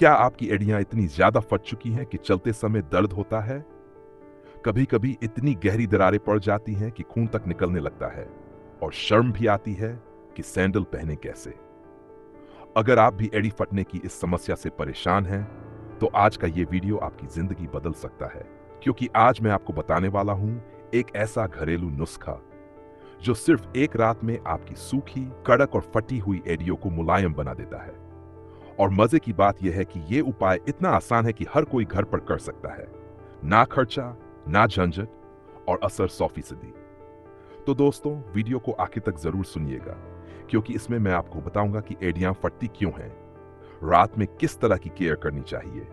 क्या आपकी एड़ियां इतनी ज्यादा फट चुकी हैं कि चलते समय दर्द होता है? कभी कभी इतनी गहरी दरारें पड़ जाती हैं कि खून तक निकलने लगता है और शर्म भी आती है कि सैंडल पहने कैसे। अगर आप भी एड़ी फटने की इस समस्या से परेशान हैं, तो आज का ये वीडियो आपकी जिंदगी बदल सकता है, क्योंकि आज मैं आपको बताने वाला हूं एक ऐसा घरेलू नुस्खा जो सिर्फ एक रात में आपकी सूखी, कड़क और फटी हुई एड़ियों को मुलायम बना देता है। और मजे की बात यह है कि यह उपाय इतना आसान है कि हर कोई घर पर कर सकता है। ना खर्चा, ना झंझट और असर 100%। तो दोस्तों, वीडियो को आखिर तक जरूर सुनिएगा, क्योंकि इसमें मैं आपको बताऊंगा कि एड़ियां फटती क्यों हैं, रात में किस तरह की केयर करनी चाहिए,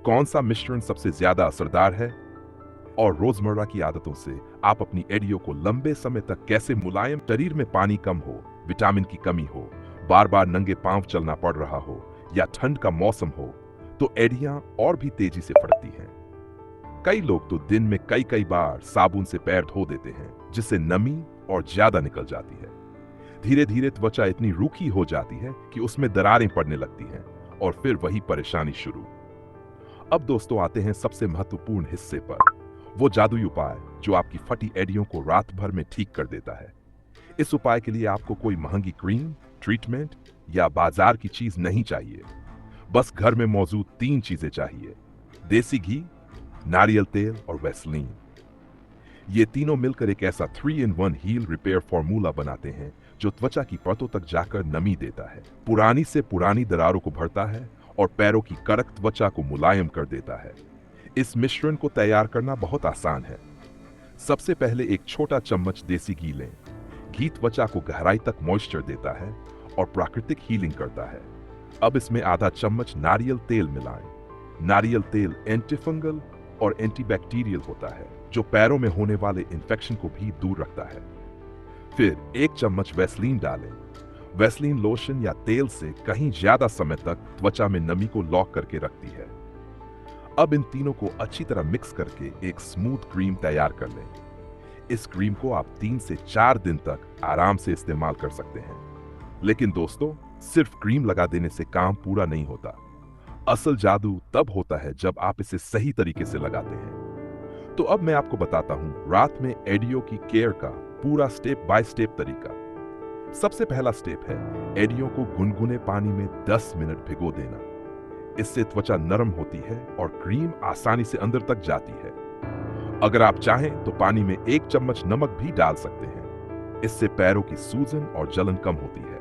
कौन सा मिश्रण सबसे ज्यादा असरदार है और रोजमर्रा की आदतों से आप अपनी एड़ियों को लंबे समय तक कैसे मुलायम। शरीर में पानी कम हो, विटामिन की कमी हो, बार बार नंगे पांव चलना पड़ रहा हो या ठंड का मौसम हो, तो एड़ियां और भी तेजी से फटती हैं। कई लोग तो दिन में कई कई बार साबुन से पैर धो देते हैं, जिससे नमी और ज्यादा निकल जाती है। धीरे धीरे त्वचा इतनी रूखी हो जाती है कि उसमें दरारें पड़ने लगती हैं और फिर वही परेशानी शुरू। अब दोस्तों आते हैं सबसे महत्वपूर्ण हिस्से पर, वो जादुई उपाय जो आपकी फटी एड़ियों को रात भर में ठीक कर देता है। इस उपाय के लिए आपको कोई महंगी क्रीम, ट्रीटमेंट या बाजार की चीज नहीं चाहिए। बस घर में मौजूद 3 चीजें चाहिए: देसी घी, नारियल तेल और वैसलीन। ये तीनों मिलकर एक ऐसा 3-in-1 हील रिपेयर फॉर्मूला बनाते हैं जो त्वचा की परतों तक जाकर नमी देता है, पुरानी से पुरानी दरारों को भरता है और पैरों की कड़क त्वचा को मुलायम कर देता है। इस मिश्रण को तैयार करना बहुत आसान है। सबसे पहले एक छोटा चम्मच देसी घी लें। घी त्वचा को गहराई तक मॉइस्चर देता है और प्राकृतिक हीलिंग करता है। अब इसमें आधा चम्मच नारियल तेल मिलाएं। नारियल तेल एंटीफंगल और एंटीबैक्टीरियल होता है, जो पैरों में होने वाले इन्फेक्शन को भी दूर रखता है। फिर 1 चम्मच वैसलीन डालें। वैसलीन लोशन या तेल से कहीं ज्यादा समय तक त्वचा में नमी को लॉक करके रखती है। अब इन तीनों को अच्छी तरह मिक्स करके एक स्मूथ क्रीम तैयार कर लें। इस क्रीम को आप 3 से 4 दिन तक आराम से इस्तेमाल कर सकते हैं। लेकिन दोस्तों, सिर्फ क्रीम लगा देने से काम पूरा नहीं होता। असल जादू तब होता है जब आप इसे सही तरीके से लगाते हैं। तो अब मैं आपको बताता हूं रात में एड़ियों की केयर का पूरा स्टेप बाय स्टेप तरीका। सबसे पहला स्टेप है एड़ियों को गुनगुने पानी में 10 मिनट भिगो देना। इससे त्वचा नरम होती है और क्रीम आसानी से अंदर तक जाती है। अगर आप चाहें तो पानी में 1 चम्मच नमक भी डाल सकते हैं। इससे पैरों की सूजन और जलन कम होती है।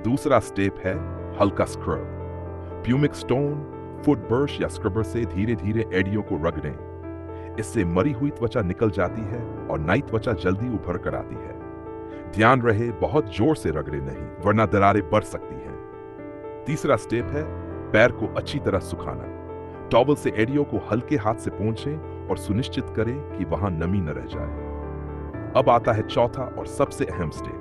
दूसरा स्टेप है हल्का scrub. Pumice stone, foot brush या स्क्रबर से धीरे धीरे एड़ियों को रगड़ें। इससे मरी हुई त्वचा निकल जाती है और नई त्वचा जल्दी उभर कर आती है। ध्यान रहे, बहुत जोर से रगड़े नहीं, वरना दरारें बढ़ सकती हैं। तीसरा स्टेप है पैर को अच्छी तरह सुखाना। टॉवल से एड़ियों को हल्के हाथ से पोंछें और सुनिश्चित करें कि वहां नमी न रह जाए। अब आता है चौथा और सबसे अहम स्टेप।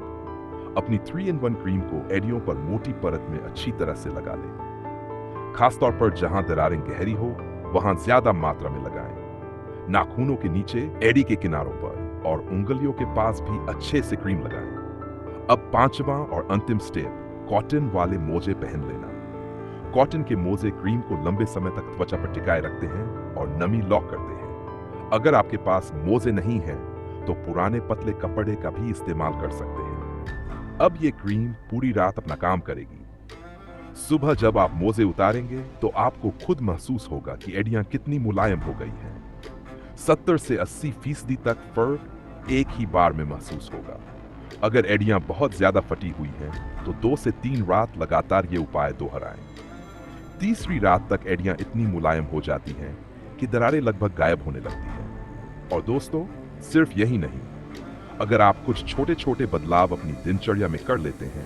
अपनी 3-in-1 क्रीम को एड़ियों पर मोटी परत में अच्छी तरह से लगा लें। खासतौर पर जहां दरारें गहरी हो, वहां ज्यादा मात्रा में लगाएं। नाखूनों के नीचे, एड़ी के किनारों पर और उंगलियों के पास भी अच्छे से क्रीम लगाएं। अब 5वां और अंतिम स्टेप, कॉटन वाले मोजे पहन लेना। कॉटन के मोजे क्रीम को लंबे समय तक त्वचा पर टिकाए रखते हैं और नमी लॉक करते हैं। अगर आपके पास मोजे नहीं हैं, तो पुराने पतले कपड़े का भी इस्तेमाल कर सकते हैं। अब ये क्रीम पूरी रात अपना काम करेगी। सुबह जब आप मोजे उतारेंगे, तो आपको खुद महसूस होगा कि एड़ियां कितनी मुलायम हो गई हैं। 70 से 80% तक फर्क एक ही बार में महसूस होगा। अगर एड़ियां बहुत ज्यादा फटी हुई हैं, तो 2 से 3 रात लगातार ये उपाय दोहराएं। तीसरी रात तक एड़ियां इतनी मुलायम हो जाती हैं कि दरारें लगभग गायब होने लगती हैं। और दोस्तों, सिर्फ यही नहीं, अगर आप कुछ छोटे छोटे बदलाव अपनी दिनचर्या में कर लेते हैं,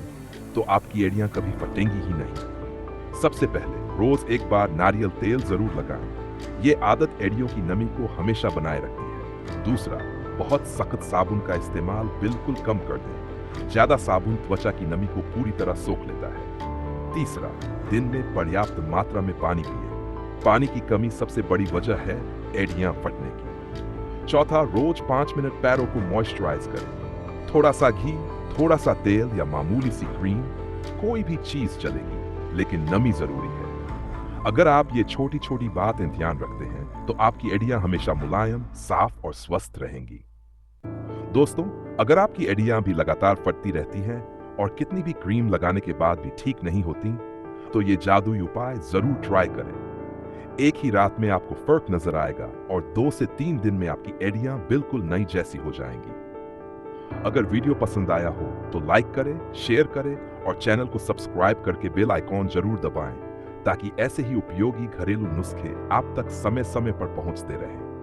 तो आपकी एड़ियां कभी फटेंगी ही नहीं। सबसे पहले रोज एक बार नारियल तेल जरूर लगाएं। ये आदत एड़ियों की नमी को हमेशा बनाए रखती है। दूसरा, बहुत सख्त साबुन का इस्तेमाल बिल्कुल कम कर दें। ज्यादा साबुन त्वचा की नमी को पूरी तरह सोख लेता है। तीसरा, दिन में पर्याप्त मात्रा में पानी पिएं। पानी की कमी सबसे बड़ी वजह है एड़ियां फटने की। चौथा, रोज 5 मिनट पैरों को मॉइस्चराइज करें। थोड़ा सा घी, थोड़ा सा तेल या मामूली सी क्रीम, कोई भी चीज चलेगी, लेकिन नमी जरूरी है। अगर आप ये छोटी छोटी बातें ध्यान रखते हैं तो आपकी एड़ियां हमेशा मुलायम, साफ और स्वस्थ रहेंगी। दोस्तों, अगर आपकी एड़ियां भी लगातार फटती रहती हैं और कितनी भी क्रीम लगाने के बाद भी ठीक नहीं होती, तो ये जादुई उपाय जरूर ट्राई करें। एक ही रात में आपको फर्क नजर आएगा और 2 से 3 दिन में आपकी एड़ियां बिल्कुल नई जैसी हो जाएंगी। अगर वीडियो पसंद आया हो तो लाइक करें, शेयर करें और चैनल को सब्सक्राइब करके बेल आइकॉन जरूर दबाएं ताकि ऐसे ही उपयोगी घरेलू नुस्खे आप तक समय समय पर पहुंचते रहें।